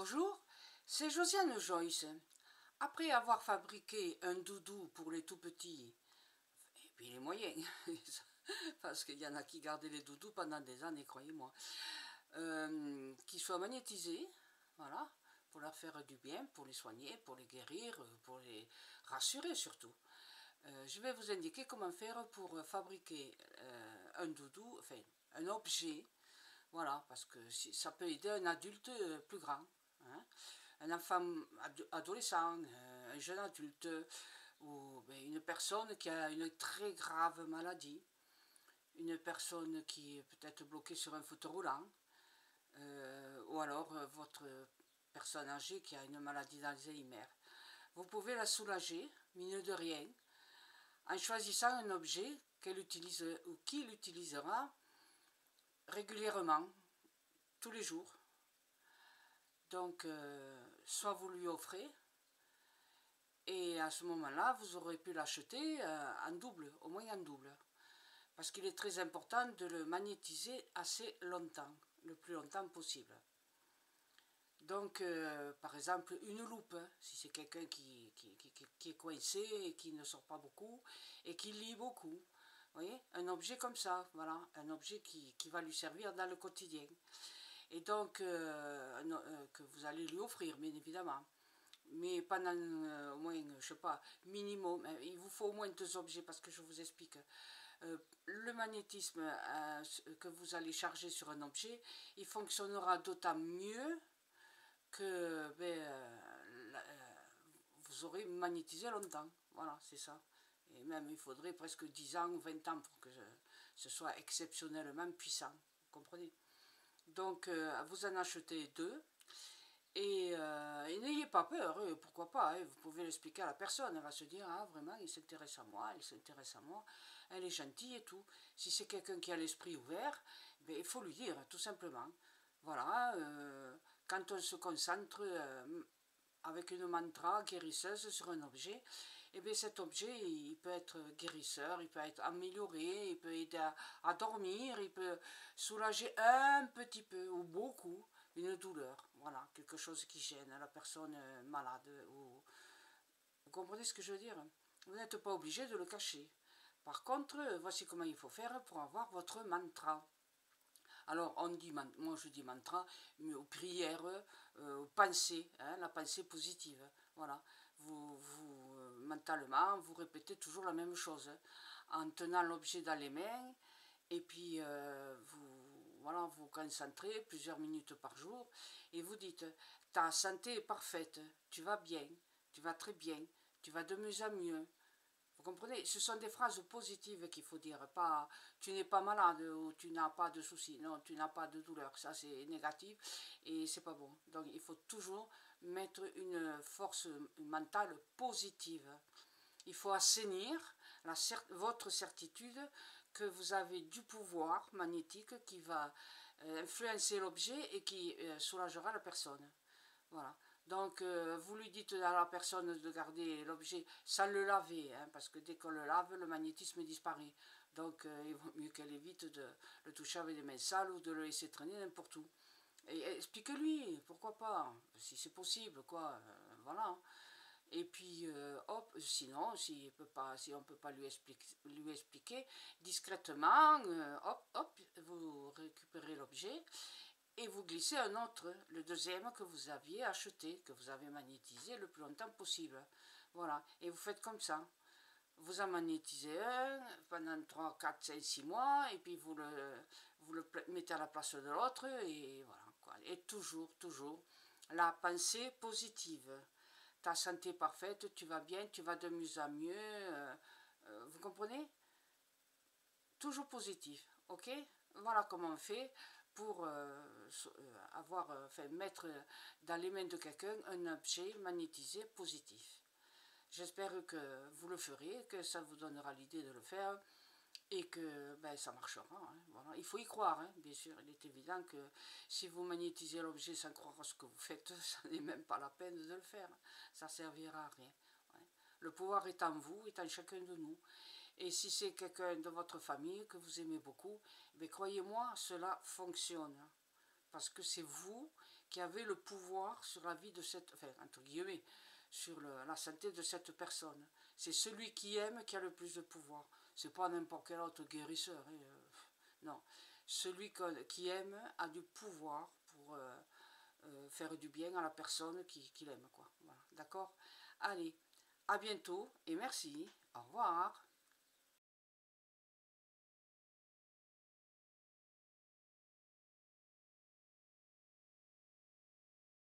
Bonjour, c'est Josiane Joyce. Après avoir fabriqué un doudou pour les tout petits, et puis les moyens, parce qu'il y en a qui gardaient les doudous pendant des années, croyez-moi, qui soient magnétisés, voilà, pour leur faire du bien, pour les soigner, pour les guérir, pour les rassurer surtout. Je vais vous indiquer comment faire pour fabriquer un doudou, enfin un objet, voilà, parce que ça peut aider un adulte plus grand, hein, un enfant adolescent, un jeune adulte, ou une personne qui a une très grave maladie, une personne qui est peut-être bloquée sur un fauteuil roulant, ou alors votre personne âgée qui a une maladie d'Alzheimer. Vous pouvez la soulager, mine de rien, en choisissant un objet qu'elle utilise ou qu'il utilisera régulièrement, tous les jours. Donc, soit vous lui offrez, et à ce moment-là, vous aurez pu l'acheter en double, au moins en double. Parce qu'il est très important de le magnétiser assez longtemps, le plus longtemps possible. Donc, par exemple, une loupe, si c'est quelqu'un qui est coincé et qui ne sort pas beaucoup et qui lit beaucoup. Vous voyez, un objet comme ça, voilà, un objet qui va lui servir dans le quotidien. Et donc, que vous allez lui offrir, bien évidemment. Mais pendant au moins, je sais pas, minimum, il vous faut au moins 2 objets parce que je vous explique. Le magnétisme que vous allez charger sur un objet, il fonctionnera d'autant mieux que vous aurez magnétisé longtemps. Voilà, c'est ça. Et même, il faudrait presque 10 ans ou 20 ans pour que ce soit exceptionnellement puissant. Vous comprenez? Donc, vous en achetez 2. Et n'ayez pas peur, pourquoi pas, vous pouvez l'expliquer à la personne, elle va se dire, ah vraiment, il s'intéresse à moi, elle s'intéresse à moi, elle est gentille et tout. Si c'est quelqu'un qui a l'esprit ouvert, ben, il faut lui dire, tout simplement. Voilà, quand on se concentre avec une mantra guérisseuse sur un objet, et bien cet objet, il peut être guérisseur, il peut être amélioré, il peut aider à dormir, il peut soulager un petit peu ou beaucoup une douleur, voilà, quelque chose qui gêne la personne malade. Vous comprenez ce que je veux dire? Vous n'êtes pas obligé de le cacher. Par contre, voici comment il faut faire pour avoir votre mantra. Alors, on dit, moi je dis mantra, mais aux prières, aux pensées, hein, la pensée positive. Voilà, mentalement, vous répétez toujours la même chose, hein, en tenant l'objet dans les mains, et puis voilà, vous concentrez plusieurs minutes par jour, et vous dites, ta santé est parfaite, tu vas bien, tu vas très bien, tu vas de mieux en mieux. Vous comprenez? Ce sont des phrases positives qu'il faut dire, pas tu n'es pas malade ou tu n'as pas de soucis, non, tu n'as pas de douleur, ça c'est négatif et c'est pas bon. Donc il faut toujours mettre une force mentale positive. Il faut assainir votre certitude que vous avez du pouvoir magnétique qui va influencer l'objet et qui soulagera la personne. Voilà. Donc, vous lui dites à la personne de garder l'objet sans le laver, hein, parce que dès qu'on le lave, le magnétisme disparaît. Donc, il vaut mieux qu'elle évite de le toucher avec des mains sales ou de le laisser traîner n'importe où. Et explique-lui, pourquoi pas, si c'est possible, quoi, voilà. Et puis, hop, sinon, si on ne peut pas lui expliquer discrètement, hop, hop, vous récupérez l'objet et vous glissez un autre, le deuxième que vous aviez acheté, que vous avez magnétisé le plus longtemps possible. Voilà, et vous faites comme ça. Vous en magnétisez un pendant 3, 4, 5, 6 mois, et puis vous le mettez à la place de l'autre, et voilà, quoi. Et toujours, toujours, la pensée positive. Ta santé est parfaite, tu vas bien, tu vas de mieux en mieux, vous comprenez? Toujours positif, ok? Voilà comment on fait pour mettre dans les mains de quelqu'un un objet magnétisé positif. J'espère que vous le ferez, que ça vous donnera l'idée de le faire et que ben, ça marchera. Hein, voilà. Il faut y croire, hein, bien sûr. Il est évident que si vous magnétisez l'objet sans croire à ce que vous faites, ça n'est même pas la peine de le faire. Ça ne servira à rien. Ouais. Le pouvoir est en vous, est en chacun de nous. Et si c'est quelqu'un de votre famille que vous aimez beaucoup, ben, croyez-moi, cela fonctionne. Parce que c'est vous qui avait le pouvoir sur la vie de cette, enfin, entre guillemets, sur la santé de cette personne. C'est celui qui aime qui a le plus de pouvoir. C'est pas n'importe quel autre guérisseur. Hein, non. Celui qui aime a du pouvoir pour faire du bien à la personne qui l'aime, quoi. Voilà. D'accord? Allez, à bientôt et merci. Au revoir.